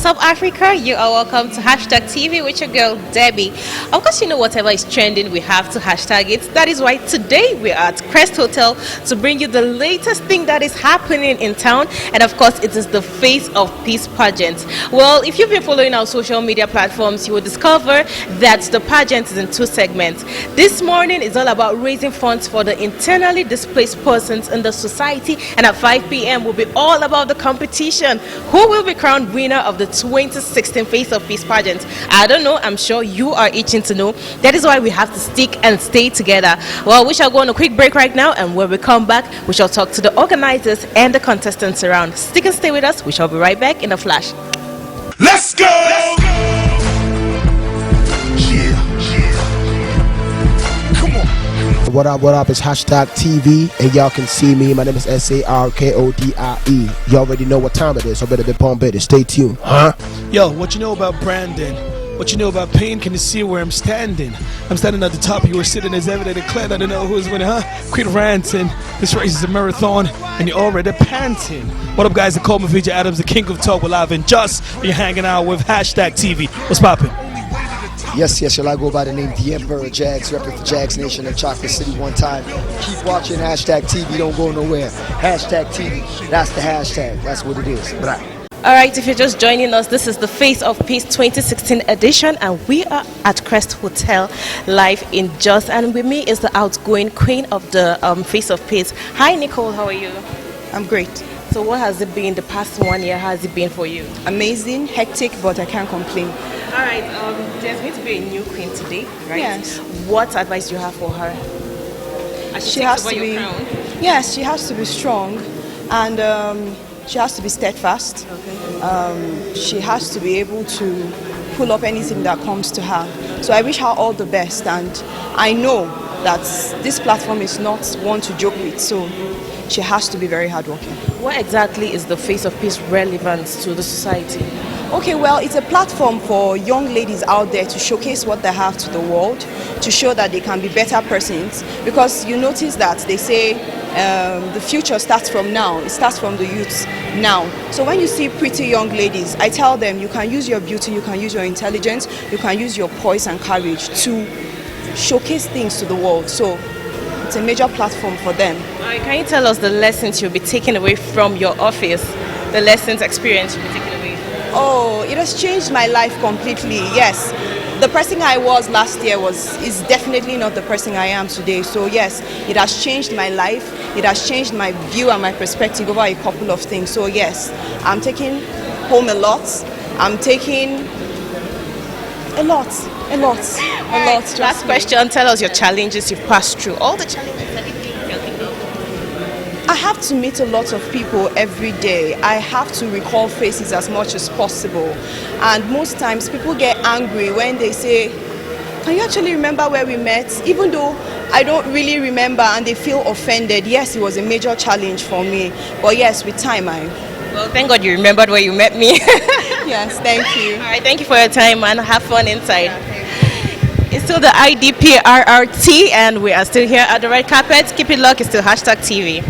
up, Africa? You are welcome to Hashtag TV with your girl, Debbie. Of course, you know whatever is trending, we have to hashtag it. That is why today we are at Crest Hotel to bring you the latest thing that is happening in town. And of course, it is the Face of Peace Pageant. Well, if you've been following our social media platforms, you will discover that the pageant is in two segments. This morning is all about raising funds for the internally displaced persons in the society. And at 5 p.m. will be all about the competition. Who will be crowned winner of the 2016 Face of Peace Pageant? I don't know. I'm sure you are itching to know. That is why we have to stick and stay together. Well, we shall go on a quick break right now, and when we come back, we shall talk to the organizers and the contestants around. Stick and stay with us. We shall be right back in a flash. Let's go! Let's go! What up, it's Hashtag TV, and y'all can see me. My name is SARKODIE. You already know what time it is, so better be pumped better. Stay tuned, huh? Yo, what you know about Brandon? What you know about pain? Can you see where I'm standing? I'm standing at the top. You were sitting as evident and clear. I don't know who's winning, huh? Quit ranting. This race is a marathon, and you're already panting. What up, guys? I call me VJ Adams, the king of talk. We're live and just you're hanging out with Hashtag TV. What's poppin'? Yes, shall I go by the name The Emperor Jags, repping for Jags Nation and Chocolate City one time. Keep watching Hashtag TV, don't go nowhere. Hashtag TV, that's the hashtag, that's what it is. Blah. Alright, if you're just joining us, this is the Face of Peace 2016 edition, and we are at Crest Hotel live in Jos, and with me is the outgoing queen of the Face of Peace. Hi Nicole, how are you? I'm great. So what has it been the past 1 year? How has it been for you? Amazing, hectic, but I can't complain. Alright, there's going to be a new queen today, right? Yes. What advice do you have for her? As She has to be, yes, she has to be strong, and she has to be steadfast. Okay. She has to be able to pull up anything that comes to her. So I wish her all the best, and I know that this platform is not one to joke with, so she has to be very hardworking. What exactly is the Face of Peace relevance to the society? Okay, well, it's a platform for young ladies out there to showcase what they have to the world, to show that they can be better persons, because you notice that they say the future starts from now, it starts from the youths now. So when you see pretty young ladies, I tell them you can use your beauty, you can use your intelligence, you can use your poise and courage to showcase things to the world. So it's a major platform for them. Can you tell us the lessons you'll be taking away from your office, the lessons experience you'll be taking away? Oh, it has changed my life completely, yes. The person I was last year is definitely not the person I am today. So yes, it has changed my life. It has changed my view and my perspective over a couple of things. So yes, I'm taking home a lot. I'm taking a lot. Last question, tell us your challenges you've passed through. All the challenges. I have to meet a lot of people every day. I have to recall faces as much as possible. And most times people get angry when they say, can you actually remember where we met? Even though I don't really remember, and they feel offended. Yes, it was a major challenge for me. But yes, with time Well, thank God you remembered where you met me. Yes, thank you. All right, thank you for your time, and have fun inside. It's still the IDP-RRT, and we are still here at the red carpet. Keep it locked, it's still Hashtag TV.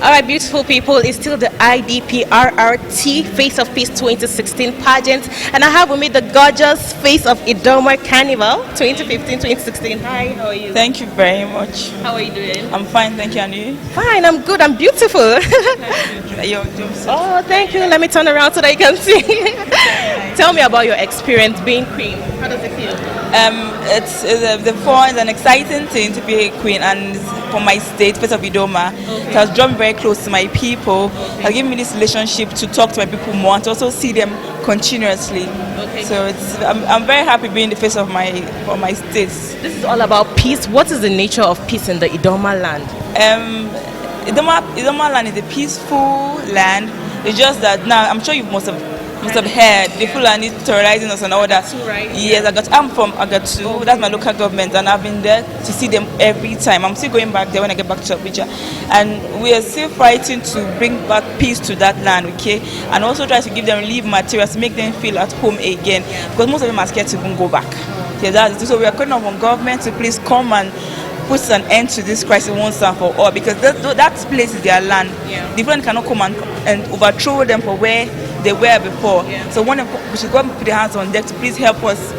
Alright, beautiful people, it's still the IDP-RRT Face of Peace 2016 pageant, and I have with me the gorgeous Face of Idoma Carnival 2015-2016. Hi, how are you? Thank you very much. How are you doing? I'm fine, thank you. And you? Fine, I'm good, I'm beautiful. Oh, thank you. Let me turn around so that you can see. Tell me about your experience being queen. How does it feel? It's the fun and exciting thing to be a queen, and for my state, Face of Idoma. Okay. It has drawn me very close to my people. It has given me this relationship to talk to my people more and to also see them continuously. Okay. So I'm very happy being the face of my state. This is all about peace. What is the nature of peace in the Idoma land? Idoma land is a peaceful land. It's just that now I'm sure you must have heard the Fulani terrorizing us and all that. Right? Yes, I'm from Agatu. That's my local government, and I've been there to see them every time. I'm still going back there when I get back to Abuja, and we are still fighting to bring back peace to that land, okay? And also try to give them relief materials to make them feel at home again, because most of them are scared to even go back. Yeah, that's it. So we are calling on government to please come and put an end to this crisis once and for all, because that place is their land. Yeah. The government cannot come and overthrow them for where they were before. So we should go and put the hands on deck to please help us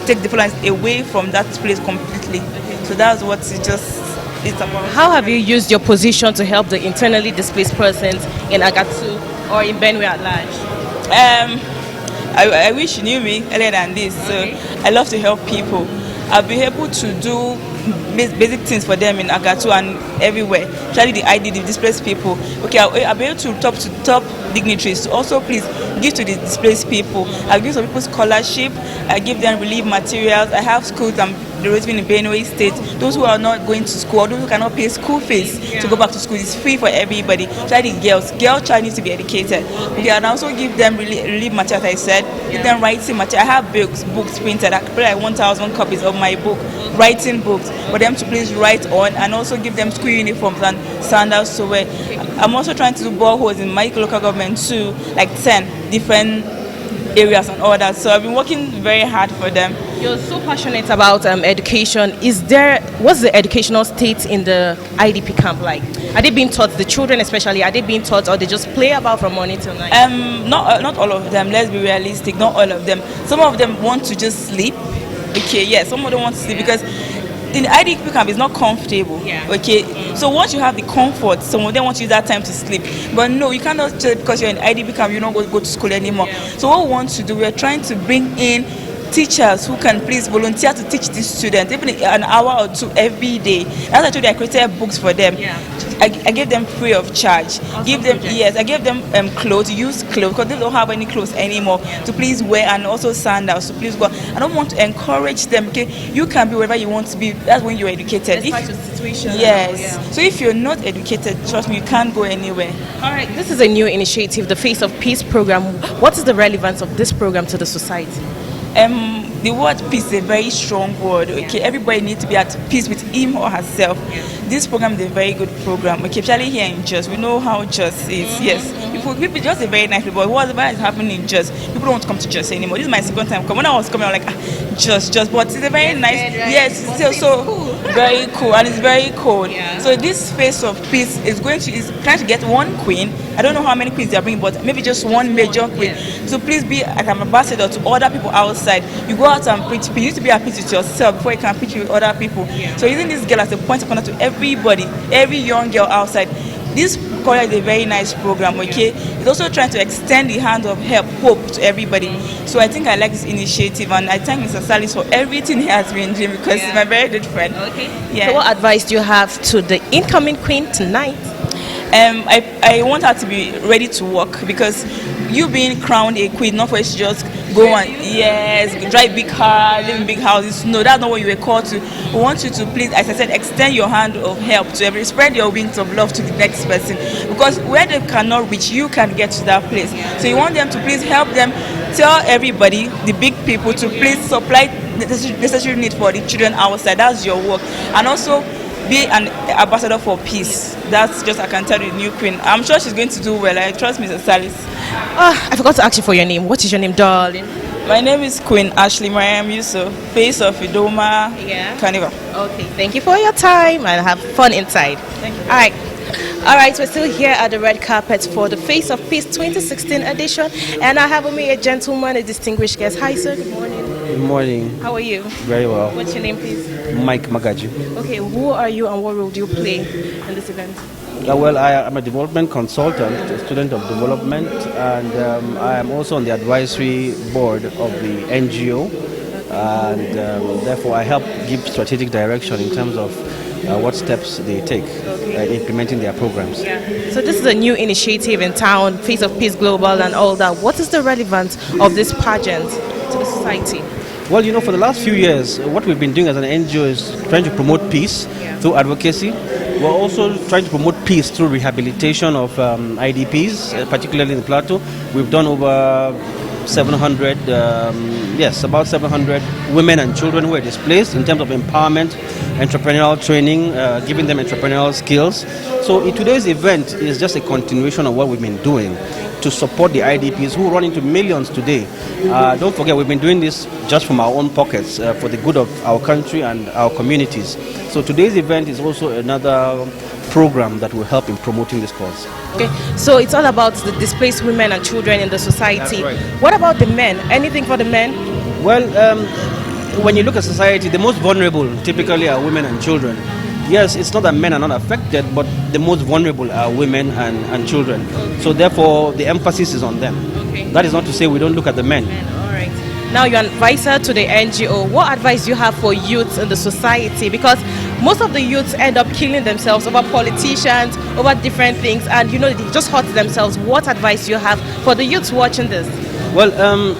take the violence away from that place completely. So that's what it's about. How have you used your position to help the internally displaced persons in Agatu or in Benue at large? I wish you knew me earlier than this. So I love to help people. I've been able to do basic things for them in Agatu and everywhere, especially the IDP, displaced people. Okay, I'll be able to talk to top dignitaries to also please give to the displaced people. I give some people scholarship, I give them relief materials. I have schools the raising in Benue State. Those who are not going to school, or those who cannot pay school fees to go back to school, it's free for everybody. Especially girls. Girl child needs to be educated. Okay, and I also give them relief materials, I said. Give them writing material. I have books printed. I put like 1,000 copies of my book, writing books, for them to please write on, and also give them school uniforms and sandals to wear. I'm also trying to do boreholes in my local government too, like 10 different areas and all that. So I've been working very hard for them. You're so passionate about education. What's the educational state in the IDP camp like? Are they being taught, the children especially, are they being taught, or they just play about from morning till night? Not all of them. Let's be realistic. Not all of them. Some of them want to just sleep. Okay, yeah. Some of them want to sleep because in the IDP camp it's not comfortable. Okay, so once you have the comfort, some of them want to use that time to sleep. But no, you cannot just because you're in IDP camp, you don't go to school anymore. So what we want to do, we are trying to bring in teachers who can please volunteer to teach these students, even an hour or two every day. That's why I told you I created books for them. I gave them free of charge. I gave them clothes, used clothes, because they don't have any clothes anymore, to please wear, and also sandals to please go. I don't want to encourage them. Okay, you can be wherever you want to be. That's when you're educated. Despite the situation. Yes. So if you're not educated, trust me, you can't go anywhere. All right. This is a new initiative, the Face of Peace program. What is the relevance of this program to the society? The word peace is a very strong word. Okay, everybody needs to be at peace with him or herself. This program is a very good program. Okay, especially here in Jos, we know how Jos is. Yes, people just a very nice people. But whatever is happening in Jos, people don't want to come to Jos anymore. This is my second time. When I was coming, I was like, Jos, but it's a very nice. Yes, it's so cool. Very cool, and it's very cold. So this Face of Peace is trying to get one queen. I don't know how many queens they are bringing, but maybe just one major queen. So please be like an ambassador to other people outside. You go out and preach. You need to be at peace with yourself before you can preach with other people. So using this girl as a point of contact to everybody, every young girl outside. This college is a very nice program, okay? It's also trying to extend the hand of help, hope to everybody. So I think I like this initiative, and I thank Mr. Salis for everything he has been doing, because he's my very good friend. Okay. Yeah. So what advice do you have to the incoming queen tonight? I want her to be ready to work, because you being crowned a queen, not for us to just go and drive big car, live in big houses. No, that's not what you were called to. We want you to please, as I said, extend your hand of help to spread your wings of love to the next person, because where they cannot reach, you can get to that place. So you want them to please help them, tell everybody, the big people, to please supply the necessary need for the children outside. That's your work. And also be an ambassador for peace. That's just, I can tell you, the new queen. I'm sure she's going to do well. I trust Mr. Salis. I forgot to ask you for your name. What is your name, darling? My name is Queen Ashley Mariam Yusuf, Face of Idoma Carnival. Okay, thank you for your time, and have fun inside. Thank you. All right, we're still here at the red carpet for the Face of Peace 2016 edition, and I have with me a gentleman, a distinguished guest. Hi, sir. Good morning. Good morning. How are you? Very well. What's your name, please? Mike Magaju. Okay, who are you and what role do you play in this event? Well, I am a development consultant, a student of development, and I am also on the advisory board of the NGO, and therefore I help give strategic direction in terms of what steps they take implementing their programs. So this is a new initiative in town, Face of Peace Global and all that. What is the relevance of this pageant to the society? Well, you know, for the last few years, what we've been doing as an NGO is trying to promote peace through advocacy. We're also trying to promote peace through rehabilitation of IDPs, particularly in the Plateau. We've done over 700, about 700 women and children who were displaced in terms of empowerment. entrepreneurial training, giving them entrepreneurial skills. So today's event is just a continuation of what we've been doing to support the IDPs who run into millions today. Don't forget, we've been doing this just from our own pockets for the good of our country and our communities. So today's event is also another program that will help in promoting this cause. Okay, so it's all about the displaced women and children in the society. That's right. What about the men? Anything for the men? Well, when you look at society, the most vulnerable typically are women and children. Yes, it's not that men are not affected, but the most vulnerable are women and children. So therefore, the emphasis is on them. Okay. That is not to say we don't look at the men. All right. Now you're an advisor to the NGO. What advice do you have for youths in the society? Because most of the youths end up killing themselves over politicians, over different things, and they just hurt themselves. What advice do you have for the youths watching this? Well,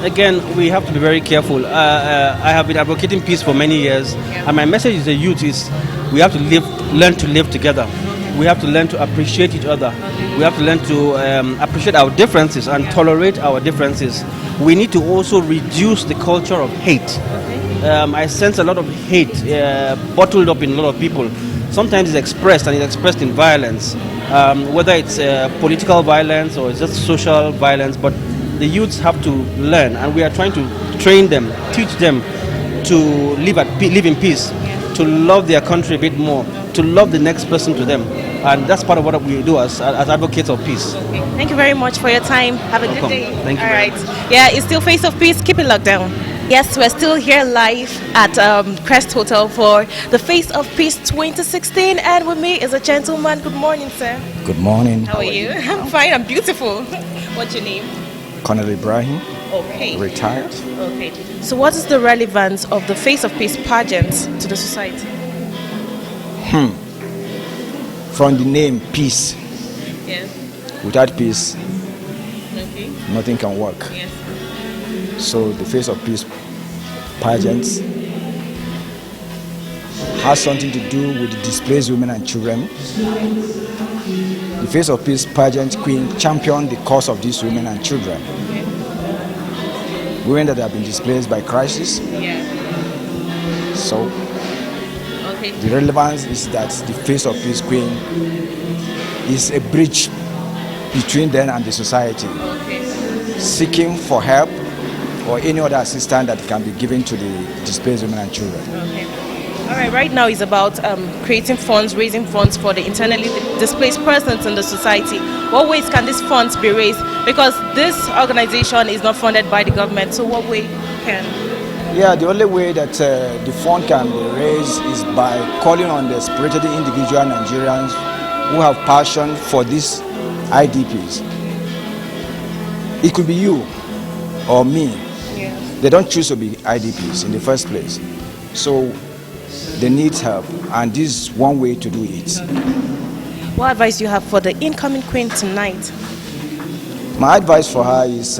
again, we have to be very careful. I have been advocating peace for many years, and my message to the youth is we have to learn to live together. We have to learn to appreciate each other. We have to learn to appreciate our differences and tolerate our differences. We need to also reduce the culture of hate. I sense a lot of hate bottled up in a lot of people. Sometimes it's expressed, and it's expressed in violence, whether it's political violence or it's just social violence. But the youths have to learn, and we are trying to train them, teach them to live in peace, to love their country a bit more, to love the next person to them. And that's part of what we do as advocates of peace. Okay. Thank you very much for your time. Have a Welcome. good day. Thank you. All right. Yeah, it's still Face of Peace. Keep it locked down. Yes, we're still here live at Crest Hotel for the Face of Peace 2016, and with me is a gentleman. Good morning, sir. Good morning. How are you? I'm fine. I'm beautiful. What's your name? Colonel Ibrahim, Okay. retired. Okay. So, what is the relevance of the Face of Peace pageant to the society? From the name peace. Yes. Without peace, Okay. nothing can work. Yes. So the Face of Peace pageant has something to do with the displaced women and children. The Face of Peace pageant queen championed the cause of these women and children. Women that have been displaced by crisis. Yeah. So Okay. the relevance is that the Face of Peace queen is a bridge between them and the society, Okay. seeking for help or any other assistance that can be given to the displaced women and children. Okay. All right. Right now is about creating funds, raising funds for the internally displaced persons in the society. What ways can these funds be raised? Because this organization is not funded by the government. So what way can? Yeah, the only way that the fund can be raised is by calling on the spirited individual Nigerians who have passion for these IDPs. It could be you or me. Yeah. They don't choose to be IDPs in the first place. So they need help, and this is one way to do it. What advice do you have for the incoming queen tonight? My advice for her is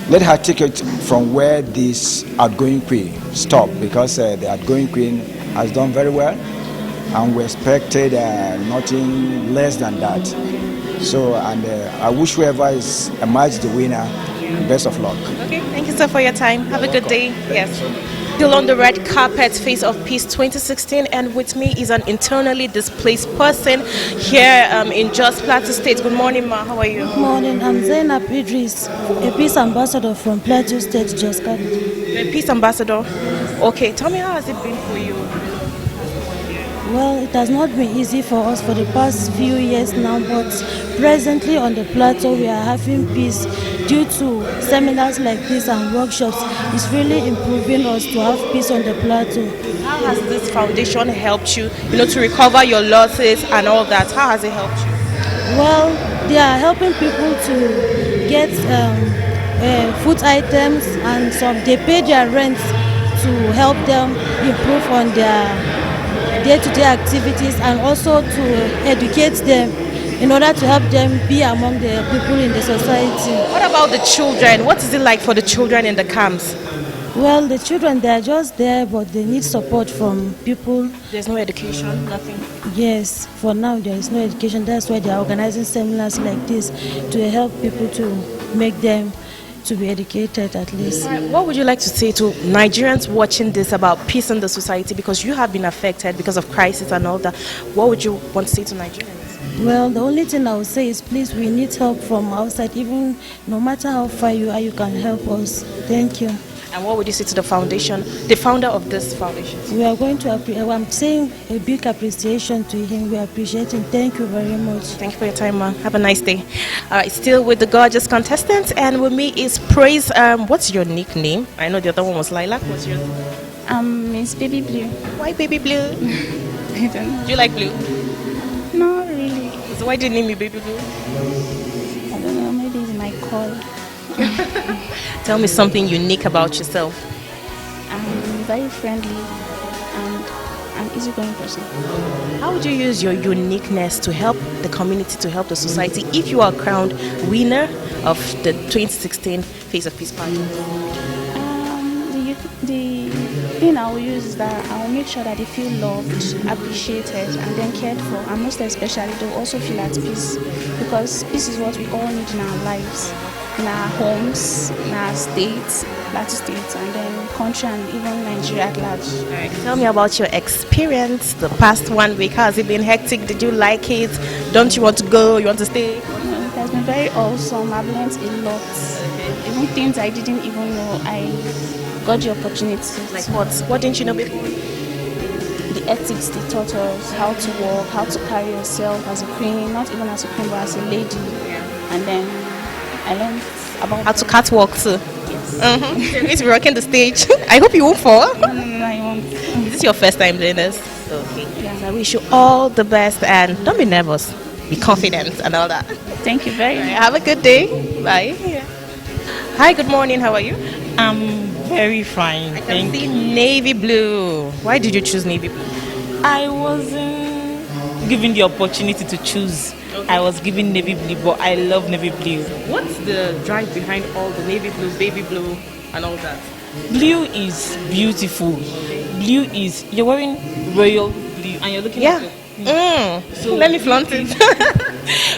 let her take it from where this outgoing queen stopped, because the outgoing queen has done very well, and we expected nothing less than that. So, and I wish whoever is emerged the winner, best of luck. Okay, thank you, sir, for your time. Have a good day. Yes. Still on the red carpet, Face of Peace 2016, and with me is an internally displaced person here in Jos Plateau State. Good morning, ma. How are you? Good morning. I'm Zainab Idris, a peace ambassador from Plateau State, Jos County. You're a peace ambassador. Okay, tell me, how has it been for you? Well, it has not been easy for us for the past few years now, but presently on the plateau we are having peace due to seminars like this and workshops. It's really improving us to have peace on the plateau. How has this foundation helped you, to recover your losses and all that? How has it helped you? Well, they are helping people to get food items, and they pay their rent to help them improve on their day-to-day activities, and also to educate them in order to help them be among the people in the society. What about the children? What is it like for the children in the camps? Well, the children, they are just there, but they need support from people. There's no education, nothing? Yes, for now there is no education. That's why they are organizing seminars like this to help people to make them to be educated at least. What would you like to say to Nigerians watching this about peace in the society, because you have been affected because of crisis and all that? What would you want to say to Nigerians? Well, the only thing I would say is please, we need help from outside. Even no matter how far you are, you can help us. Thank you. And what would you say to the foundation, the founder of this foundation? We are going to, I'm saying a big appreciation to him. We appreciate him. Thank you very much. Thank you for your time, ma. Have a nice day. All right, still with the gorgeous contestants, and with me is Praise. What's your nickname? I know the other one was Lilac. What's yours? Miss Baby Blue. Why Baby Blue? I don't know. Do you like blue? Not really. So why did you name me Baby Blue? I don't know. Maybe it's my call. Tell me something unique about yourself. I'm very friendly and an easygoing person. How would you use your uniqueness to help the community, to help the society, if you are crowned winner of the 2016 Face of Peace Pageant? The thing I will use is that I will make sure that they feel loved, appreciated, and then cared for. And most especially, they will also feel at peace, because peace is what we all need in our lives, in our homes, in our states, and then country, and even Nigeria at large. Right. Tell me about your experience the past 1 week. Has it been hectic? Did you like it? Don't you want to go? You want to stay? It has been very awesome. I've learned a lot. Even things I didn't even know, I got the opportunity. Like what? What didn't you know before? The ethics they taught us, how to walk, how to carry yourself as a queen, not even as a queen, but as a lady. And then I learned about how to catwalk too. Yes. You're going to be rocking the stage. I hope you won't fall. No, I won't. Is this your first time doing this? Okay. Yeah. So I wish you all the best, and don't be nervous. Be confident and all that. Thank you very much. Have a good day. Bye. Yeah. Hi, good morning. How are you? I'm very fine. I can see navy blue. Why did you choose navy blue? I wasn't given the opportunity to choose. Okay. I was given navy blue, but I love navy blue. What's the drive behind all the navy blue, baby blue, and all that? Blue is beautiful. Blue is, you're wearing royal blue and you're looking at it. So let me flaunt it.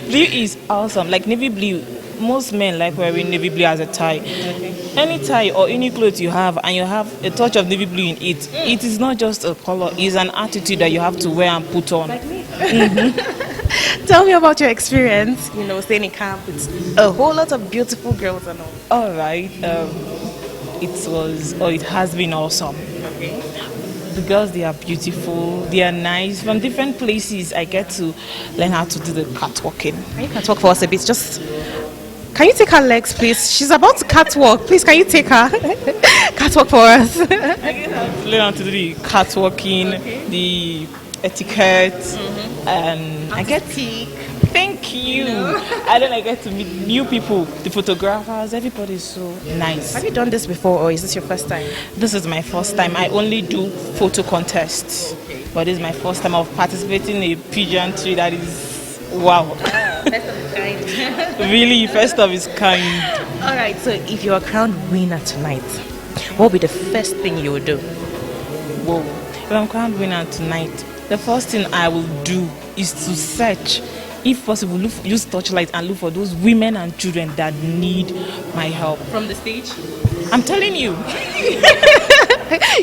Blue is awesome. Like navy blue, most men like wearing navy blue as a tie. Okay. Any tie or any clothes you have and you have a touch of navy blue in it, it is not just a color, it's an attitude that you have to wear and put on. Like me. Tell me about your experience, staying in camp with a whole lot of beautiful girls and all. All right. It has been awesome. Okay. The girls, they are beautiful, they are nice. From different places, I get to learn how to do the catwalking. Can you catwalk for us a bit? Can you take her legs, please? She's about to catwalk. Please, can you take her? Catwalk for us. I get to learn how to do the catwalking, the etiquette, and I get to... Thank you. And then I get to meet new people, the photographers, everybody is so nice. Have you done this before, or is this your first time? This is my first time. I only do photo contests, but this is my first time of participating in a pageantry that is, wow. First of its kind. Really, first of its kind. All right, so if you are crowned winner tonight, what would be the first thing you would do? Whoa. If I'm crowned winner tonight, the first thing I will do is to search, if possible, use torchlight and look for those women and children that need my help. From the stage? I'm telling you.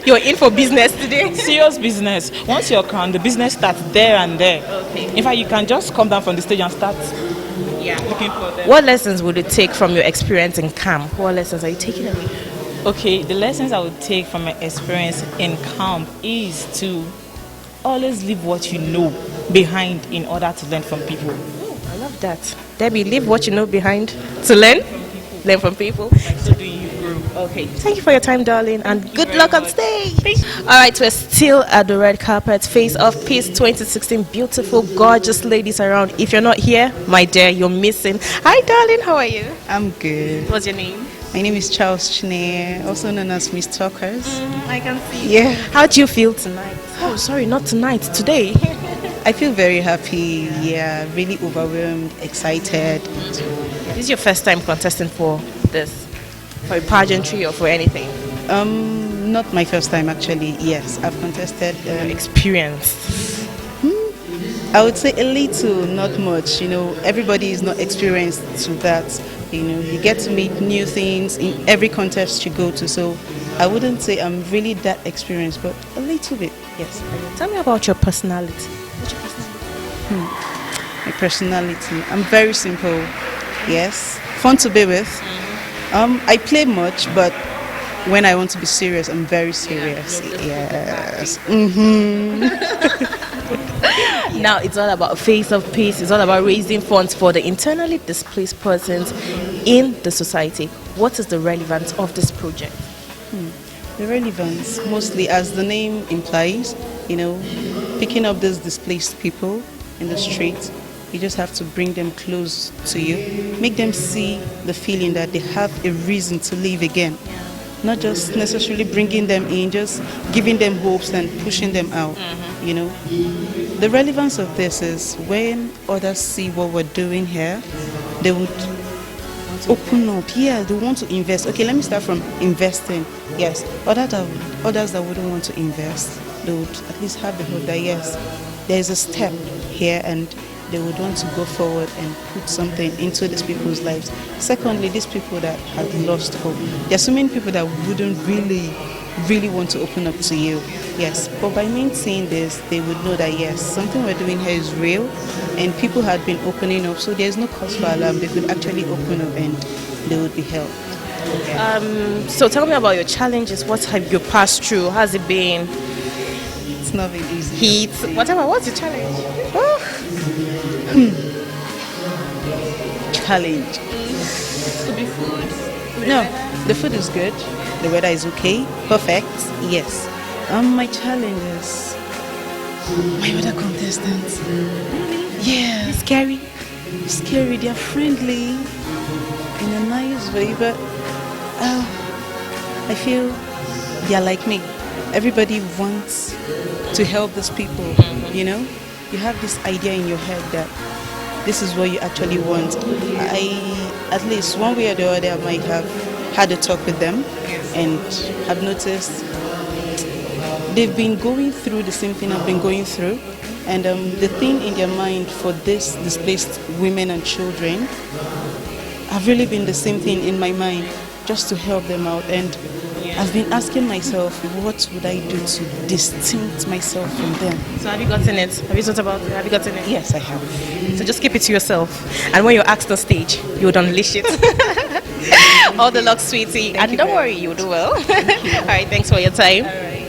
You're in for business today. Serious business. Once you're crowned, the business starts there and there. Okay. In fact, you can just come down from the stage and start looking for them. What lessons would you take from your experience in camp? What lessons are you taking away? Okay, the lessons I would take from my experience in camp is to always leave what you know behind in order to learn from people. Oh, I love that. Debbie, leave what you know behind to learn from people. So do you grow. Okay. Thank you for your time, darling, and good luck on stage. All right, we're still at the red carpet. Face of Peace 2016. Beautiful, gorgeous ladies around. If you're not here, my dear, you're missing. Hi, darling. How are you? I'm good. What's your name? My name is Charles Chineye, also known as Miss Talkers. I can see. Yeah. How do you feel tonight? Oh, sorry, not tonight. Today. I feel very happy. Yeah, really overwhelmed, excited. This is your first time contesting for this, for a pageantry or for anything? Not my first time actually. Yes, I've contested. Experience. I would say a little, not much. Everybody is not experienced to that. You know, you get to meet new things in every contest you go to. So I wouldn't say I'm really that experienced, but a little bit, yes. Tell me about your personality. My personality, I'm very simple, yes. Fun to be with. I play much, but when I want to be serious, I'm very serious. Yes. Now it's all about Face of Peace. It's all about raising funds for the internally displaced persons in the society. What is the relevance of this project? The relevance, mostly as the name implies, you know, picking up these displaced people in the streets. You just have to bring them close to you, make them see the feeling that they have a reason to live again. Not just necessarily bringing them in, just giving them hopes and pushing them out, you know. The relevance of this is when others see what we're doing here, they would open up. Yeah, they want to invest. Okay, let me start from investing. Yes, others that wouldn't want to invest, they would at least have the hope that yes, there's a step here and they would want to go forward and put something into these people's lives. Secondly, these people that have lost hope. There are so many people that wouldn't really want to open up to you. Yes, but by me saying this, they would know that yes, something we're doing here is real and people had been opening up, so there's no cause for alarm. They could actually open up and they would be helped. So tell me about your challenges. What have you passed through? How's it been? It's not been easy. Heat, whatever. What's the challenge? Challenge. Could be food. No, the food is good. The weather is okay. Perfect. Yes. My challenge is my other contestants. Yeah. It's scary. Scary. They're friendly in a nice way, but I feel they're like me. Everybody wants to help these people, you know? You have this idea in your head that this is what you actually want. At least one way or the other, I might have had a talk with them and have noticed they've been going through the same thing I've been going through. And the thing in their mind for this displaced women and children have really been the same thing in my mind, just to help them out. And I've been asking myself, what would I do to distinct myself from them? So have you gotten it? Have you thought about it? Have you gotten it? Yes, I have. So just keep it to yourself. And when you're asked on stage, you would unleash it. All the luck, sweetie. And don't worry, you'll do well. All right, thanks for your time. All right.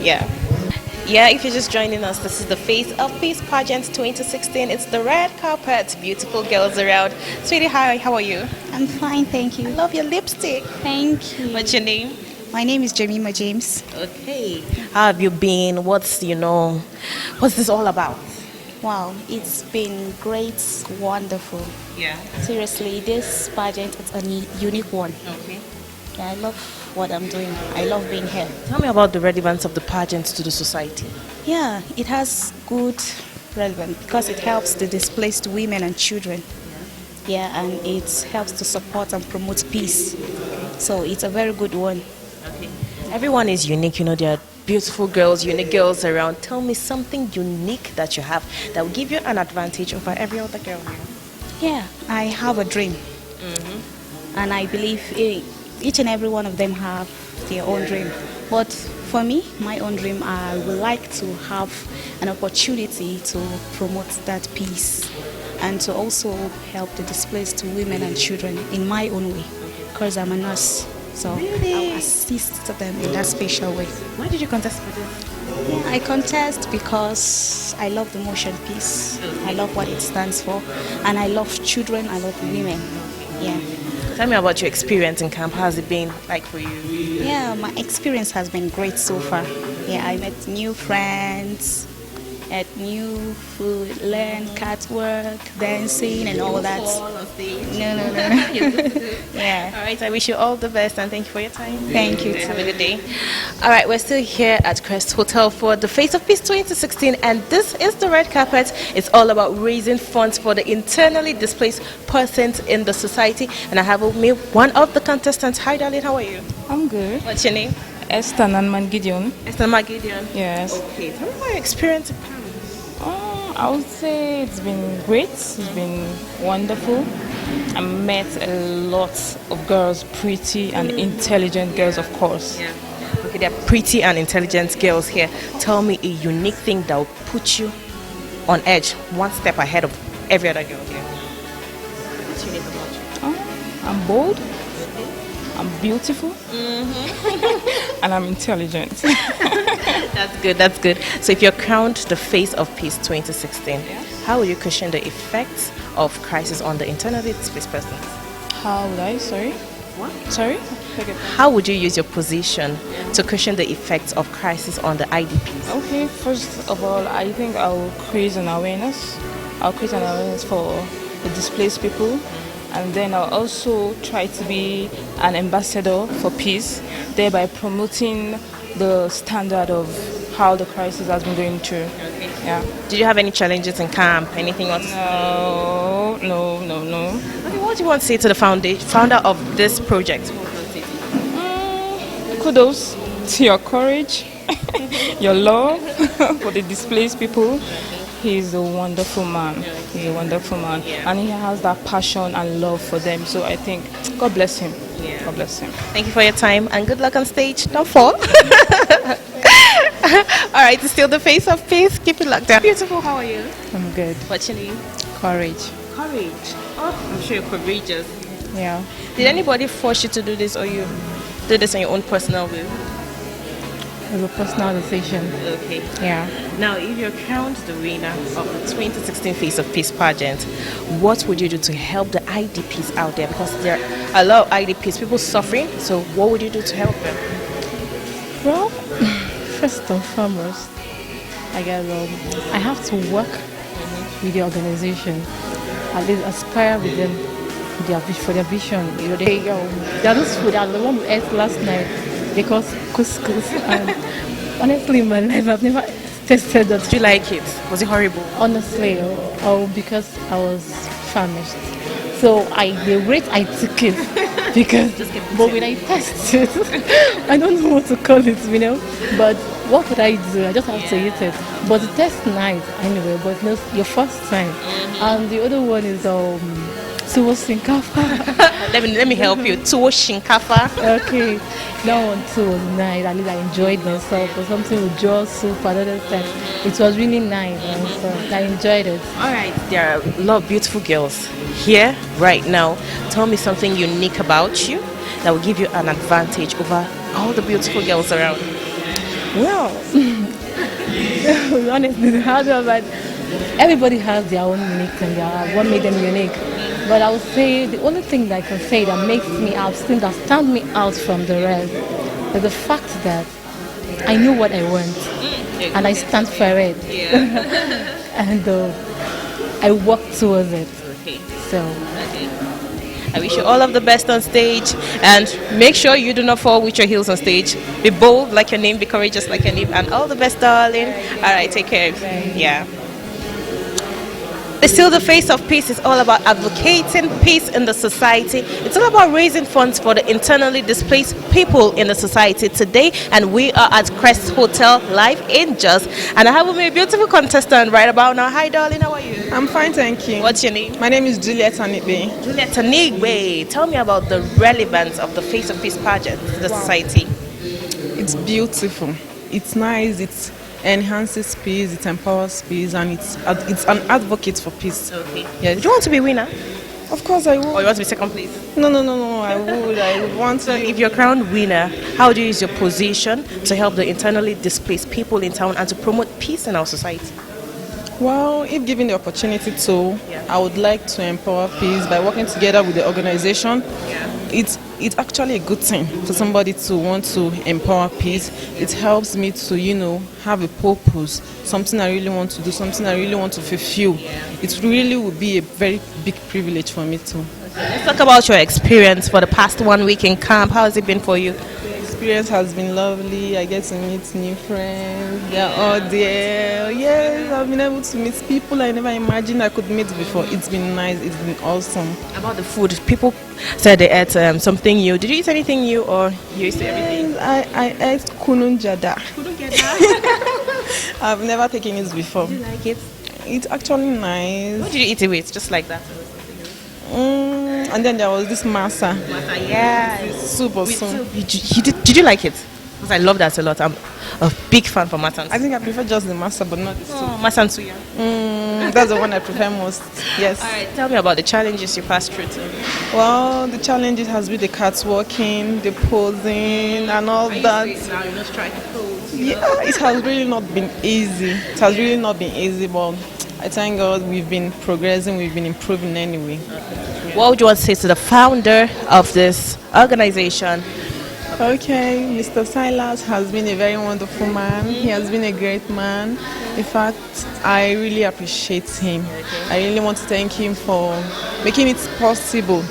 Yeah, if you're just joining us, this is the Face of Peace Pageant 2016. It's the red carpet. Beautiful girls around. Sweetie, hi, how are you? I'm fine, thank you. I love your lipstick. Thank you. What's your name? My name is Jemima James. Okay. How have you been? What's this all about? Wow, it's been great, wonderful. Yeah. Seriously, this pageant is a unique one. Okay. Yeah, I love what I'm doing. I love being here. Tell me about the relevance of the pageant to the society. Yeah, it has good relevance because it helps the displaced women and children. Yeah, and it helps to support and promote peace. So it's a very good one. Okay. Everyone is unique, there are beautiful girls, unique girls around. Tell me something unique that you have that will give you an advantage over every other girl here. Yeah, I have a dream. And I believe each and every one of them have their own dream. But for me, my own dream, I would like to have an opportunity to promote that peace and to also help the displaced women and children in my own way, because I'm a nurse. So I'll assist them in that special way. Why did you contest for this? Yeah, I contest because I love the motion piece. I love what it stands for, and I love children. I love women. Yeah. Tell me about your experience in camp. How's it been like for you? Yeah, my experience has been great so far. Yeah, I met new friends, ate new food, learned catwalk, dancing, and all that. No. Yeah. All right, I wish you all the best and thank you for your time. Thank you. Have a good day. All right, we're still here at Crest Hotel for the Face of Peace 2016, and this is the red carpet. It's all about raising funds for the internally displaced persons in the society. And I have with me one of the contestants. Hi, darling. How are you? I'm good. What's your name? Esther Nanman Gideon. Esther Nanman Gideon. Yes. Okay. Tell me about your experience in I would say it's been great. It's been wonderful. I met a lot of girls, pretty and intelligent girls, of course. Yeah. Okay, there are pretty and intelligent girls here. Tell me a unique thing that will put you on edge, one step ahead of every other girl here. What's unique about you? I'm bold, I'm beautiful, and I'm intelligent. That's good, that's good. So if you're crowned the face of peace 2016, how will you cushion the effects of crisis on the internally displaced persons? How would I? Sorry? What? Sorry? How would you use your position to cushion the effects of crisis on the IDPs? Okay, first of all, I think I'll create an awareness. I'll create an awareness for the displaced people, and then I'll also try to be an ambassador for peace, thereby promoting the standard of how the crisis has been going through. Okay. Yeah. Did you have any challenges in camp? Anything else? No. Okay, what do you want to say to the founder of this project? Kudos to your courage, your love for the displaced people. He's a wonderful man. He's a wonderful man. And he has that passion and love for them. So I think, God bless him. God bless him. Thank you for your time and good luck on stage. Don't fall. All right, to steal the face of peace, keep it locked down. Beautiful, how are you? I'm good. What's your name? Courage. Courage. Oh, I'm sure you're courageous. Yeah. Did anybody force you to do this, or you did this on your own personal will? It was a personal decision. Okay. Yeah. Now, if you're crowned the winner of the 2016 Face of Peace pageant, what would you do to help the IDPs out there? Because there are a lot of IDPs, people suffering. So what would you do to help them? Well, first and foremost, I guess I have to work with the organization, at least aspire with them for their vision. You know, they are those food that the one we ate last night. Because couscous, and honestly, in my life, I've never tasted that. Did you like it? Was it horrible? Honestly, because I was famished. So the rate I took it, because, but when I tasted it, I don't know what to call it, you know. But what would I do? I just have to eat it. But the taste nice anyway, but no, your first time. And the other one is tuwo shinkafa. let me help you. Tuwo shinkafa. Okay. That one too was nice. At least I enjoyed myself. Or something with jaw soup and other stuff. It was really nice. And so I enjoyed it. Alright, there are a lot of beautiful girls here right now. Tell me something unique about you that will give you an advantage over all the beautiful girls around. Well, honestly, but everybody has their own unique thing. What made them unique. But I would say the only thing that I can say that makes me out, that stands me out from the rest, is the fact that I knew what I want and I stand for it. And I work towards it. Okay. So. Okay. I wish you all of the best on stage, and make sure you do not fall with your heels on stage. Be bold like your name, be courageous like your name, and all the best, darling. All right, take care. Yeah. Still, the Face of Peace is all about advocating peace in the society. It's all about raising funds for the internally displaced people in the society today. And we are at Crest Hotel live in Jos. And I have with me a beautiful contestant right about now. Hi, darling. How are you? I'm fine, thank you. What's your name? My name is Juliet Anigbe. Juliet Anigbe. Tell me about the relevance of the Face of Peace pageant to the society. It's beautiful. It's nice. It enhances peace, it empowers peace, and it's an advocate for peace. Okay. Yes. Would you want to be winner? Of course I would. Or you want to be second place? No, I would want to. So if you're crowned winner, how do you use your position to help the internally displaced people in town and to promote peace in our society? Well, if given the opportunity to, I would like to empower peace by working together with the organization. It's actually a good thing for somebody to want to empower peace. It helps me to, have a purpose, something I really want to do, something I really want to fulfill. It really would be a very big privilege for me too. Let's talk about your experience for the past 1 week in camp. How has it been for you? The experience has been lovely. I get to meet new friends. They're all there. Yes, I've been able to meet people I never imagined I could meet before. It's been nice. It's been awesome. About the food, people said they ate something new. Did you eat anything new, or you used to everything? I ate kunun jada. Kunun jada? I've never taken it before. Did you like it? It's actually nice. What did you eat it with? Just like that? And then there was this masa. Yeah. Super soon. Did you like it? Because I love that a lot. I'm a big fan for Masan. I think I prefer just the masa, but not the soup. Masan suya. That's the one I prefer most. Yes. All right. Tell me about the challenges you passed through. Well, the challenges has been the catwalking, the posing, and all that. Now you're not trying to pose. Yeah, it has really not been easy. It has really not been easy, but I thank God we've been progressing, we've been improving anyway. What would you want to say to the founder of this organization? Okay, Mr. Silas has been a very wonderful man. He has been a great man. In fact, I really appreciate him. I really want to thank him for making it possible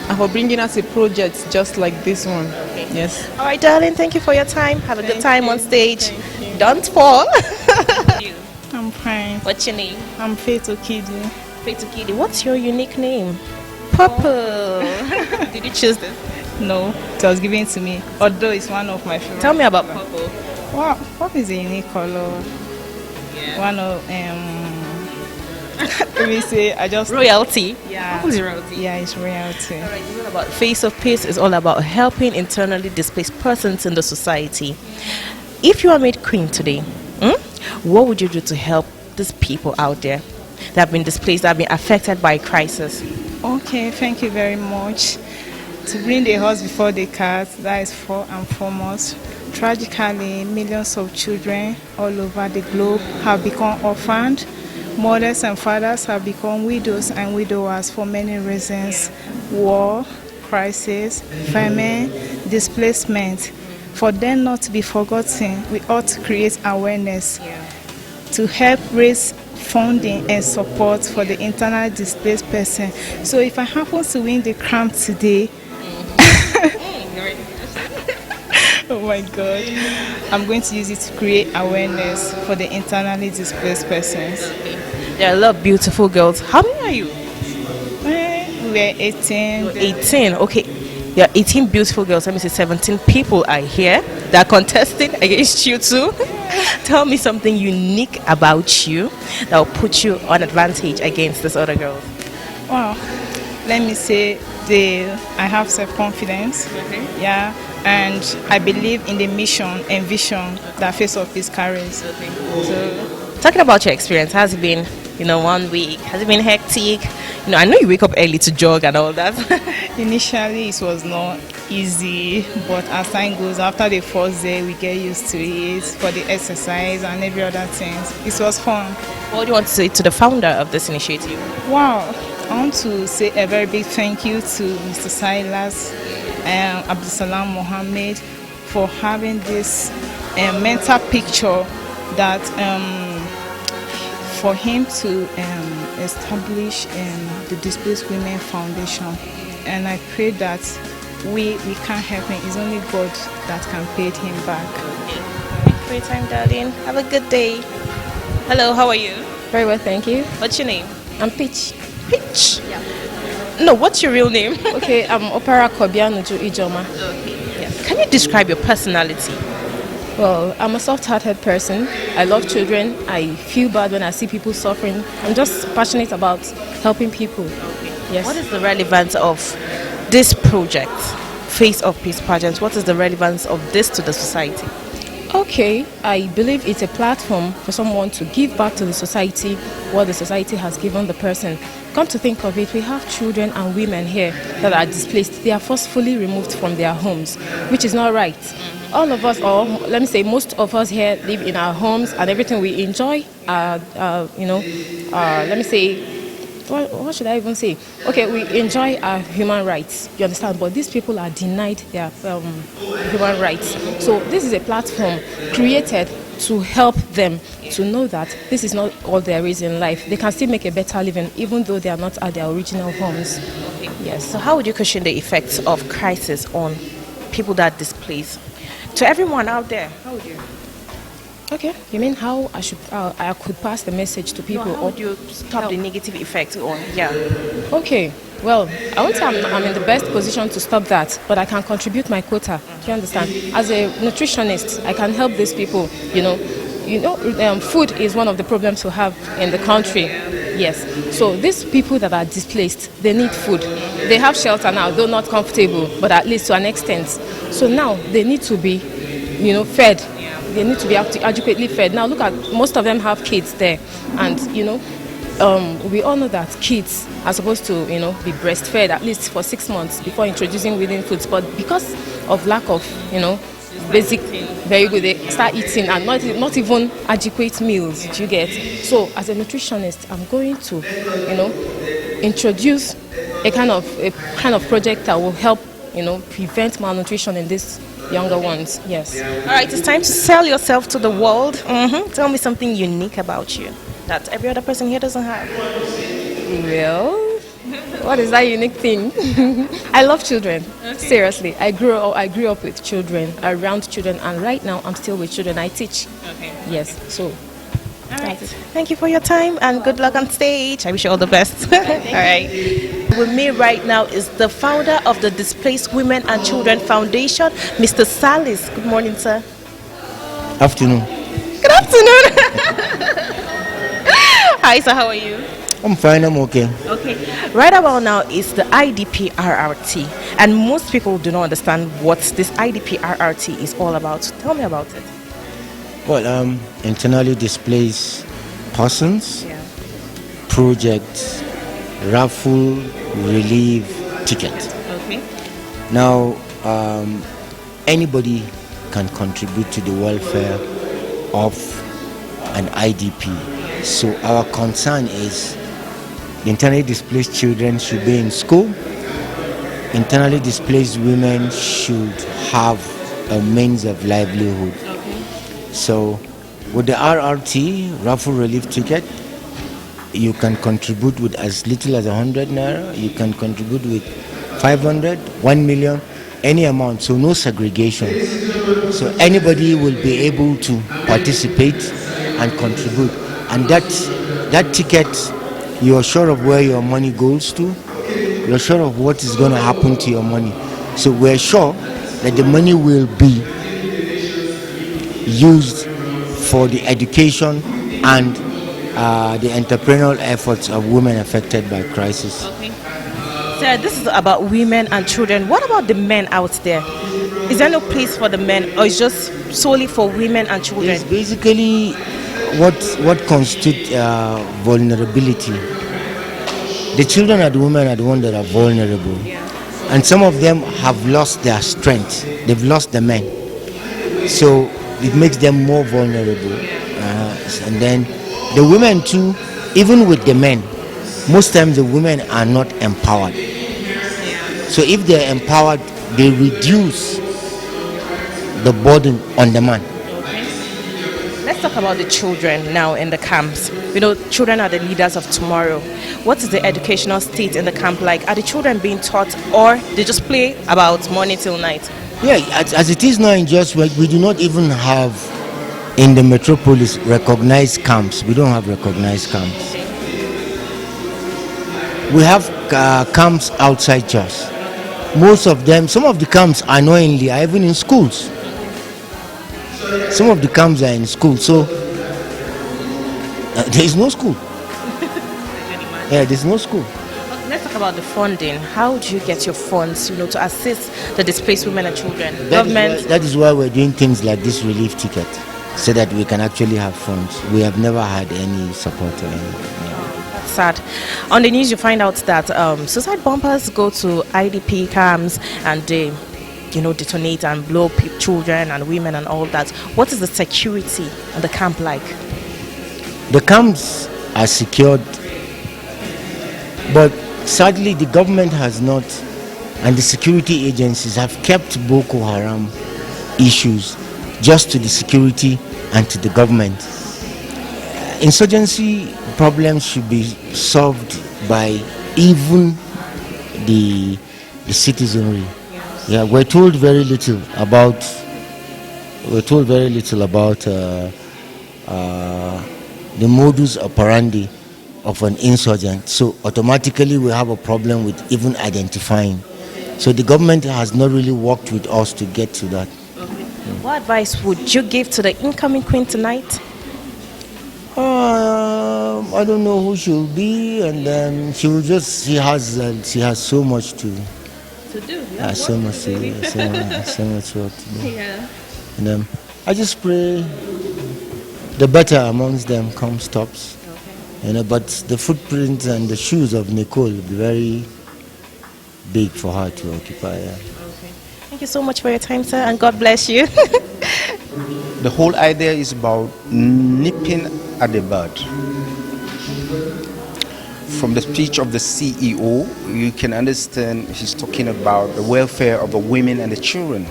and for bringing us a project just like this one. Yes. All right, darling, thank you for your time. Have a good time on stage. Don't fall. I'm fine. What's your name? I'm Faith Okidi. Faith Okidi. What's your unique name? Purple. Did you choose this? No, it was given to me. Although it's one of my favorites. Tell me about purple. Wow, purple is a unique color. Yeah. One of let me say, I just royalty. Yeah. Purple is royalty. Yeah, it's royalty. All right, it's all about Face of Peace. Is all about helping internally displaced persons in the society. If you are made queen today, what would you do to help these people out there that have been displaced, that have been affected by crisis? Okay, thank you very much. To bring the horse before the cart, that is first and foremost. Tragically, millions of children all over the globe have become orphaned. Mothers and fathers have become widows and widowers for many reasons. War, crisis, famine, displacement. For them not to be forgotten, we ought to create awareness to help raise funding and support for the internally displaced person. So if I happen to win the crown today, oh my God, I'm going to use it to create awareness for the internally displaced persons. There are a lot of beautiful girls. How many are you? We're 18. You're 18, okay. There are 18 beautiful girls. Let me say 17 people are here that are contesting against you too. Tell me something unique about you that will put you on advantage against these other girls. Wow. Let me say I have self-confidence. Yeah. And I believe in the mission and vision that Face of Peace carries. So, talking about your experience, has it been, 1 week? Has it been hectic? I know you wake up early to jog and all that. Initially, it was not easy, but as time goes, after the first day, we get used to it for the exercise and every other thing. It was fun. What do you want to say to the founder of this initiative? Wow. I want to say a very big thank you to Mr. Silas and Abdusalam Mohammed for having this mental picture that for him to establish the Displaced Women Foundation. And I pray that we can't help him. It's only God that can pay him back. Thank you for your time, darling. Have a good day. Hello, how are you? Very well, thank you. What's your name? I'm Peach. Peach? Yeah. No, what's your real name? Okay, I'm Opera Kobianuju Ijoma. Okay. Yeah. Can you describe your personality? Well, I'm a soft-hearted person. I love children. I feel bad when I see people suffering. I'm just passionate about helping people. Okay. Yes. What is the relevance of this project, Face of Peace Pageant? What is the relevance of this to the society? Okay, I believe it's a platform for someone to give back to the society what the society has given the person. Come to think of it, we have children and women here that are displaced. They are forcefully removed from their homes, which is not right. All of us, or let me say most of us here, live in our homes and everything we enjoy, let me say, what should I even say? Okay, we enjoy our human rights, you understand, but these people are denied their human rights. So this is a platform created to help them to know that this is not all there is in life. They can still make a better living even though they are not at their original homes. Okay. Yes. So how would you cushion the effects of crisis on people that are displaced? To everyone out there, how would you? Okay, you mean how I could pass the message to people? No, how would you stop the negative effects on? Yeah. Okay, well, I won't say I'm in the best position to stop that, but I can contribute my quota. Do you understand? As a nutritionist, I can help these people. Food is one of the problems we have in the country. Yes. So these people that are displaced, they need food. They have shelter now, though not comfortable, but at least to an extent. So now they need to be, fed. They need to be adequately fed. Now look at, most of them have kids there, and we all know that kids are supposed to, be breastfed at least for 6 months before introducing weaning foods. But because of lack of, basic, very good, they start eating and not even adequate meals. Do you get? So as a nutritionist, I'm going to, introduce a kind of project that will help, prevent malnutrition in these younger ones. Yes. All right, it's time to sell yourself to the world. Tell me something unique about you that every other person here doesn't have. Well, what is that unique thing? I love children. Okay. Seriously, I grew up with children, around children, and right now I'm still with children. I teach. Okay. Yes. So. All right. Thank you for your time and good luck on stage. I wish you all the best. All right. With me right now is the founder of the Displaced Women and Children Foundation, Mr. Salis. Good morning, sir. Afternoon. Good afternoon. Hi, sir. How are you? I'm fine. I'm okay. Okay. Right about now is the IDP-RRT, and most people do not understand what this IDP-RRT is all about. Tell me about it. Well, internally displaced persons, project, raffle, relief, ticket. Okay. Now, anybody can contribute to the welfare of an IDP. So our concern is the internally displaced children should be in school. Internally displaced women should have a means of livelihood. So with the RRT, raffle relief ticket, you can contribute with as little as 100 naira, you can contribute with 500, 1 million, any amount, so no segregation. So anybody will be able to participate and contribute. And that ticket, you are sure of where your money goes to, you're sure of what is going to happen to your money. So we're sure that the money will be used for the education and the entrepreneurial efforts of women affected by crisis. Okay. Sir, this is about women and children. What about the men out there? Is there no place for the men, or is just solely for women and children? It's basically what constitutes vulnerability. The children and the women are the ones that are vulnerable. And some of them have lost their strength. They've lost the men. So it makes them more vulnerable. And then the women too, even with the men, most times the women are not empowered. So if they're empowered, they reduce the burden on the man. Let's talk about the children now in the camps. Children are the leaders of tomorrow. What is the educational state in the camp like? Are the children being taught, or they just play about morning till night? Yeah, as it is now in Jos, we do not even have in the metropolis recognized camps. We don't have recognized camps. We have camps outside Jos. Most of them, some of the camps annoyingly are even in schools. Some of the camps are in school, so there is no school. Yeah, there's no school. Let's talk about the funding. How do you get your funds, to assist the displaced women and children? That is why we're doing things like this relief ticket, so that we can actually have funds. We have never had any support or anything. That's sad. On the news, you find out that suicide bombers go to IDP camps and they, detonate and blow children and women and all that. What is the security of the camp like? The camps are secured, but sadly the government has not, and the security agencies have kept Boko Haram issues just to the security and to the government. Insurgency problems should be solved by even the citizenry. Yeah, we're told very little about the modus operandi of an insurgent. So automatically we have a problem with even identifying. So the government has not really worked with us to get to that. Okay. What advice would you give to the incoming queen tonight? I I don't know who she'll be, and she has so much to do. so much to do, so much work to do. Yeah. And I just pray the better amongst them comes tops. But the footprints and the shoes of Nicole will be very big for her to occupy. Yeah. Thank you so much for your time, sir, and God bless you. The whole idea is about nipping at the bud. From the speech of the CEO, you can understand he's talking about the welfare of the women and the children.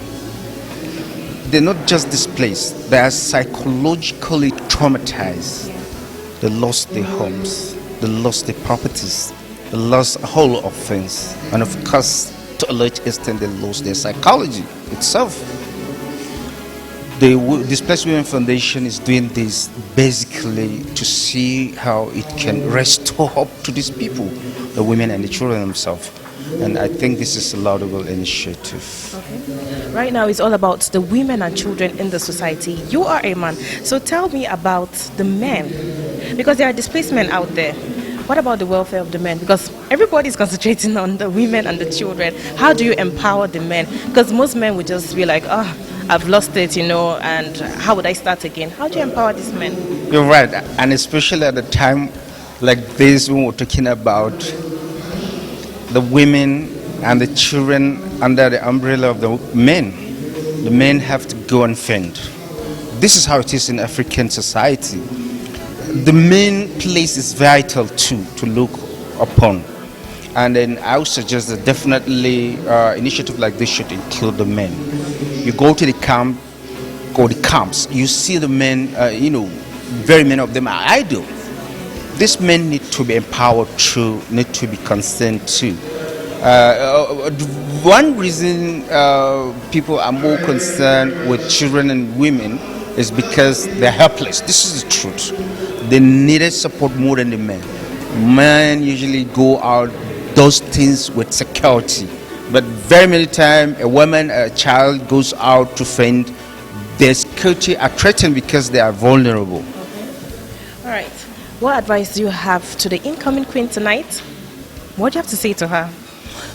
They're not just displaced, they are psychologically traumatized. They lost their homes, they lost their properties, they lost a whole lot of things. And of course, to a large extent, they lost their psychology itself. The Displaced Women Foundation is doing this basically to see how it can restore hope to these people, the women and the children themselves. And I think this is a laudable initiative. Okay. Right now it's all about the women and children in the society. You are a man, so tell me about the men, because there are displaced men out there. What about the welfare of the men? Because everybody is concentrating on the women and the children. How do you empower the men? Because most men would just be like, oh, I've lost it, and how would I start again? How do you empower these men? You're right, and especially at a time like this when we're talking about the women and the children under the umbrella of the men. The men have to go and fend. This is how it is in African society. The main place is vital too to look upon. And then I would suggest that definitely initiative like this should include the men. You go to the camp or the camps, you see the men, very many of them are idle. These men need to be empowered too, need to be concerned too. One reason people are more concerned with children and women is because they're helpless. This is the truth. They needed support more than the men. Men usually go out, those things with security. But very many times, a woman, a child goes out to fend. Their security are threatened because they are vulnerable. All right. What advice do you have to the incoming queen tonight? What do you have to say to her?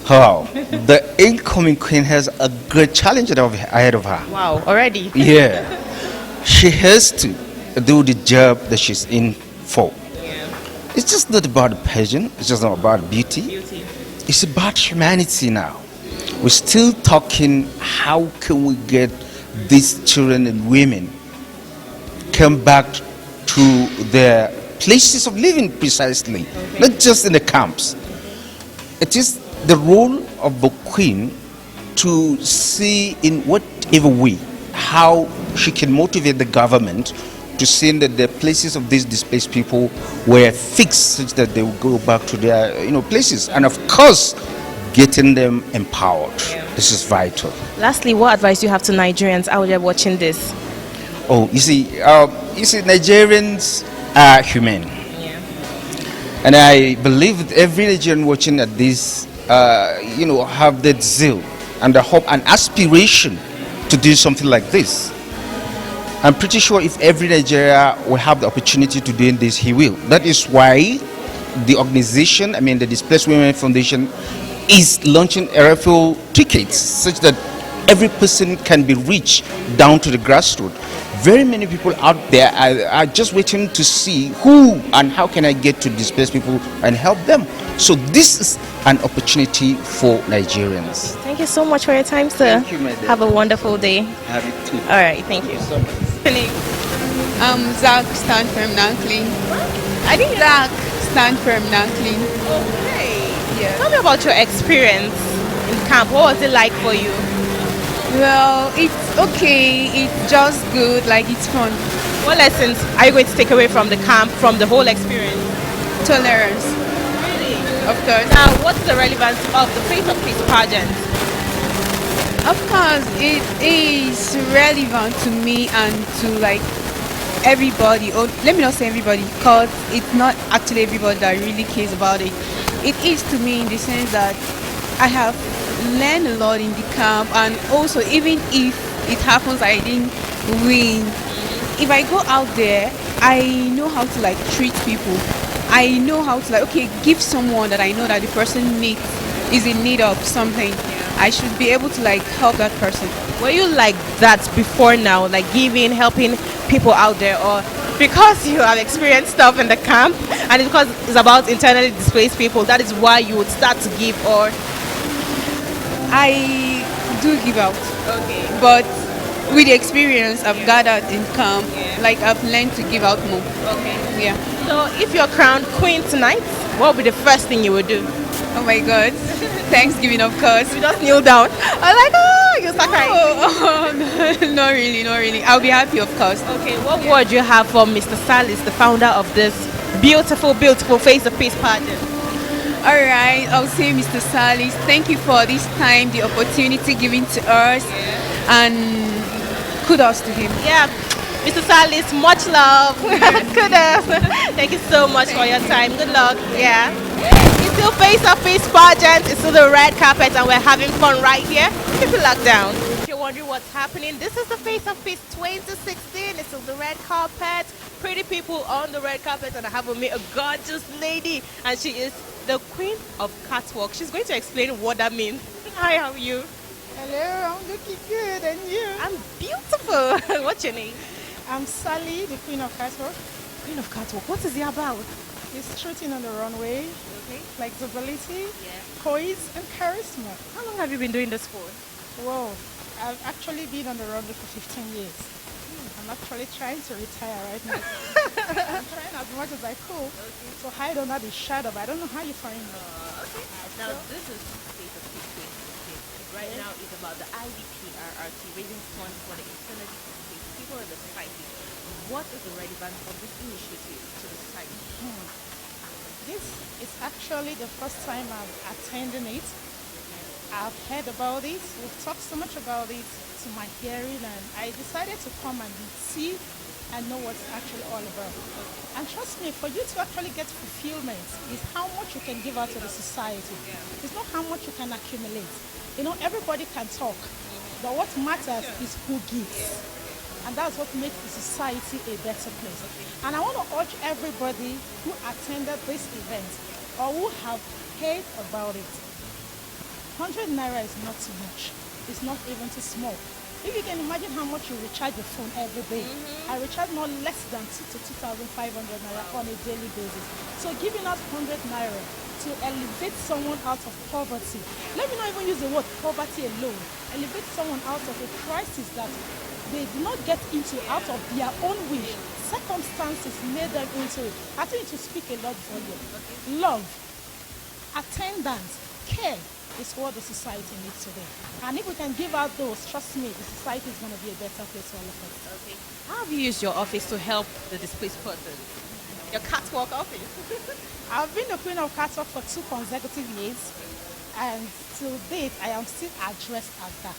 Oh, the incoming queen has a great challenge ahead of her. Wow, already? Yeah. She has to do the job that she's in for. Yeah. It's just not about the pageant. It's just not about beauty. It's about humanity now. We're still talking how can we get these children and women come back to their places of living precisely, not just in the camps. It is the role of the queen to see in whatever way how she can motivate the government to see that the places of these displaced people were fixed such that they will go back to their places, and of course getting them empowered. This is vital. Lastly, what advice do you have to Nigerians out there watching this? Oh, you see, Nigerians are human. Yeah. And I believe that every Nigerian watching at this, have that zeal and the hope and aspiration to do something like this. I'm pretty sure if every Nigeria will have the opportunity to do this, he will. That is why the organization, the Displaced Women Foundation, is launching a referral tickets such that every person can be reached down to the grassroots. Very many people out there are just waiting to see who and how can I get to displaced people and help them. So this is an opportunity for Nigerians. Thank you so much for your time, sir. Thank you, my dear. Have a wonderful day. Have it too. All right, thank you so much. Zach, stand firm, now clean. I think Zach, stand firm, now clean. Okay. Yeah. Tell me about your experience in camp. What was it like for you? Well, it's okay. It's just good. Like, it's fun. What lessons are you going to take away from the camp, from the whole experience? Tolerance. Really? Of course. Now, what's the relevance of the Face of Peace pageant? Of course, it is relevant to me and to everybody. Or let me not say everybody, because it's not actually everybody that really cares about it. It is to me in the sense that I have learned a lot in the camp, and also even if it happens I didn't win, if I go out there, I know how to treat people. I know how to, like, okay, give someone that I know that the person is in need of something. I should be able to, like, help that person. Were you like that before now, like giving, helping people out there, or because you have experienced stuff in the camp and it's because it's about internally displaced people, that is why you would start to give, or? I do give out. Okay. But with the experience I've gathered in camp, like, I've learned to give out more. Okay. Yeah. So if you're crowned queen tonight, what would be the first thing you would do? Oh my God. Thanksgiving, of course. You just kneel down. I'm like, oh, you start crying. No, not really, not really. I'll be happy, of course. Okay, what word do you have for Mr. Salis, the founder of this beautiful, beautiful Face of Peace pageant? All right, I'll say, Mr. Salis, thank you for this time, the opportunity given to us, and kudos to him. Yeah, Mr. Salis, much love. Kudos. Thank you so much for your time. Good luck. Yeah. It's still Face of Peace pageant. It's still the red carpet, and we're having fun right here. Keep your luck down. If you're wondering what's happening, this is the Face of Peace 2016. It's still the red carpet. Pretty people on the red carpet, and I have with me a gorgeous lady, and she is the queen of catwalk. She's going to explain what that means. Hi, how are you? Hello, I'm looking good, and you? I'm beautiful. What's your name? I'm Sally, the queen of catwalk. Queen of catwalk. What is it about? It's strutting on the runway, flexibility, poise, and charisma. How long have you been doing this for? Whoa, I've actually been on the runway for 15 years. I'm actually trying to retire right now. I'm trying as much as I could to hide under the shadow, but I don't know how you find me. Now, this is Face of Peace 2016. Right now, it's about the IDP-RRT, raising funds for the internally displaced people in the society. What is the relevance of this initiative to the society? This is actually the first time I'm attending it. I've heard about it. We've talked so much about it to my hearing, and I decided to come and see and know what it's actually all about. And trust me, for you to actually get fulfillment is how much you can give out to the society. It's not how much you can accumulate. You know, everybody can talk, but what matters is who gives. And that's what makes the society a better place. And I want to urge everybody who attended this event or who have heard about it. 100 naira is not too much. It's not even too small. If you can imagine how much you recharge your phone every day, I recharge no less than 2 to 2,500 naira on a daily basis. So giving out 100 naira to elevate someone out of poverty. Let me not even use the word poverty alone. Elevate someone out of a crisis that they did not get into out of their own wish. Circumstances made them into it. I think it will speak a lot for you. Love, attendance, care is what the society needs today. And if we can give out those, trust me, the society is going to be a better place for all of us. Okay. How have you used your office to help the displaced persons? Your catwalk office? I've been the queen of catwalk for 2 consecutive years, and to date, I am still addressed as that.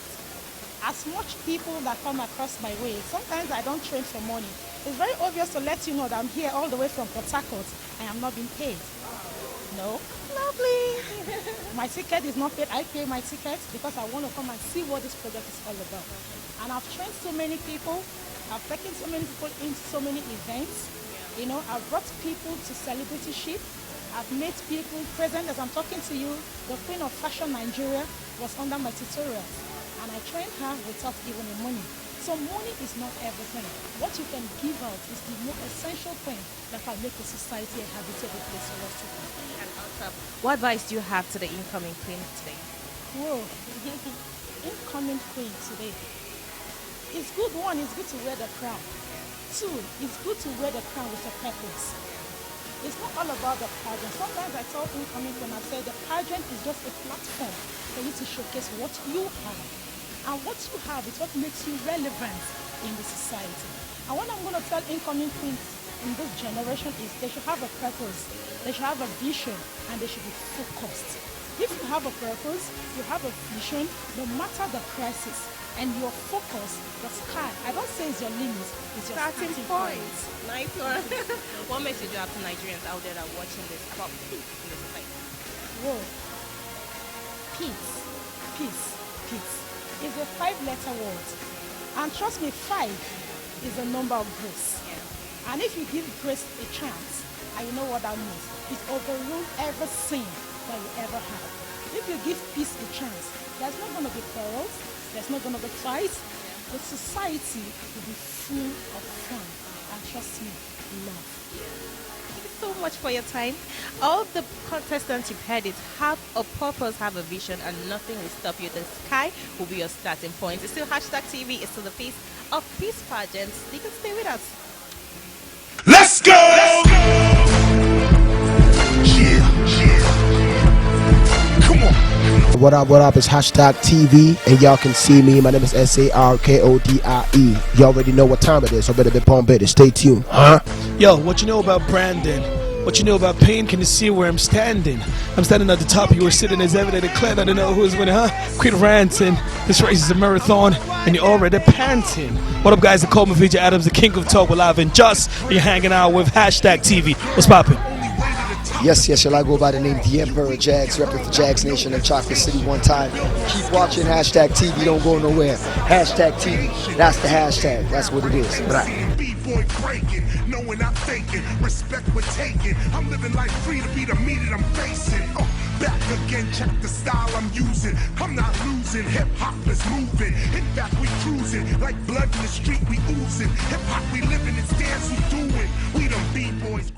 As much people that come across my way, sometimes I don't train for money. It's very obvious to let you know that I'm here all the way from Port Harcourt. I am not being paid. No. Lovely. My ticket is not paid. I pay my ticket because I want to come and see what this project is all about. And I've trained so many people. I've taken so many people into so many events. You know, I've brought people to celebrityship. I've made people present. As I'm talking to you, the Queen of Fashion Nigeria was under my tutorials. And I trained her without even the money. So money is not everything. What you can give out is the most essential thing that can make the society a habitable place for us to live. And also, what advice do you have to the incoming queen today? Whoa. Incoming queen today. It's good, one, it's good to wear the crown. 2, it's good to wear the crown with a purpose. It's not all about the pageant. Sometimes I tell incoming queen, I say the pageant is just a platform for you to showcase what you have. And what you have is what makes you relevant in the society. And what I'm going to tell incoming queens in this generation is they should have a purpose, they should have a vision, and they should be focused. If you have a purpose, you have a vision, no matter the crisis, and your focus, the sky, I don't say it's your limit, it's your starting point. Nice one. What message do you have to Nigerians out there that are watching this about peace in the society? Whoa. Peace, peace, peace. Is a 5-letter word. And trust me, 5 is a number of grace. And if you give grace a chance, I know what that means. It overrules every sin that you ever have. If you give peace a chance, there's not going to be quarrels, there's not going to be fights. The society will be full of fun and, trust me, love. Thank you so much for your time. All the contestants you've heard it have a purpose, have a vision, and nothing will stop you. The sky will be your starting point. It's still Hashtag TV. It's still the face of Peace Pageant. You can stay with us. Let's go! Come on. What up, it's Hashtag TV, and y'all can see me. My name is SARKODIE. You already know what time it is, so better be on better. Stay tuned, huh? Yo, what you know about Brandon? What you know about pain? Can you see where I'm standing? I'm standing at the top. You were sitting as evident declared. I don't know who's winning, huh? Quit ranting. This race is a marathon, and you're already panting. What up, guys? I call me VJ Adams, the king of talk. We're live and just. You're hanging out with Hashtag TV. What's poppin'? Yes, shall I go by the name the Emperor Jags, repping for Jags Nation in Chocolate City one time. Keep watching Hashtag TV, don't go nowhere. Hashtag TV, that's the hashtag, that's what it is. B-boy breaking, knowing I'm faking, respect we're taking. I'm living life free to be the me that I'm facing. Back again, check the style I'm using. I'm not losing, hip-hop is moving. In fact, we cruising, like blood in the street we oozing. Hip-hop we living, it's dance we doing. We them B-boys.